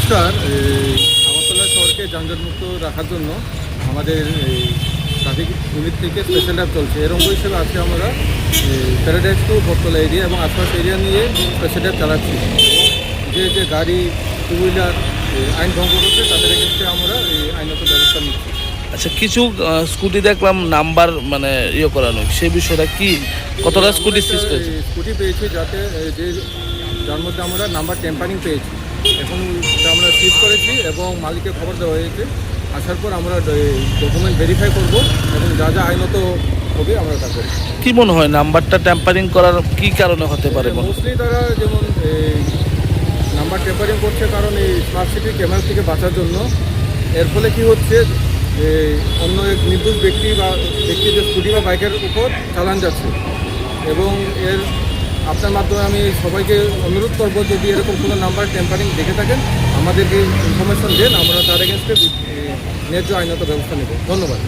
নমস্কার। আগরতলা শহরকে যানজটমুক্ত রাখার জন্য আমাদের ট্রাফিক ইউনিট থেকে স্পেশাল ড্রাইভ চলছে। এর অঙ্গ হিসেবে আজকে আমরা প্যারাডাইস টু বটতলা এরিয়া এবং আশপাশ এরিয়া নিয়ে স্পেশাল ড্রাইভ চালাচ্ছি। যে গাড়ি টু হুইলার আইন ভঙ্গ করছে তাদের ক্ষেত্রে আমরা আইনত ব্যবস্থা নিচ্ছি। আচ্ছা, কিছু স্কুটি দেখলাম নাম্বার করানো, সেই বিষয়টা কি? কতটা স্কুটি সিজ করেছে? স্কুটি পেয়েছি যার মধ্যে আমরা নাম্বার টেম্পারিং পেয়েছি। এখন আমরা সিজ করেছি এবং মালিককে খবর দেওয়া হয়েছে। আসার পর আমরা ডকুমেন্ট ভেরিফাই করব এবং যা যা আইনত হবে আমরা তা করব। কি মনে হয় নাম্বারটা ট্যাম্পারিং করার কি কারণে হতে পারে? মোস্টলি তারা যেমন নাম্বার টেম্পারিং করছে কারণ এই স্মার্ট সিটির ক্যামেরা থেকে বাঁচার জন্য। এর ফলে কি হচ্ছে, অন্য এক নির্দোষ ব্যক্তিদের স্কুটি বা বাইকের উপর চালান যাচ্ছে। এবং আপনার মাধ্যমে আমি সবাইকে অনুরোধ করবো, যদি এরকম কোনো নাম্বার টেম্পারিং দেখে থাকেন আমাদেরকে ইনফরমেশন দেন, আমরা তার এগেনস্টে ন্যায্য আইনত ব্যবস্থা নেব। ধন্যবাদ।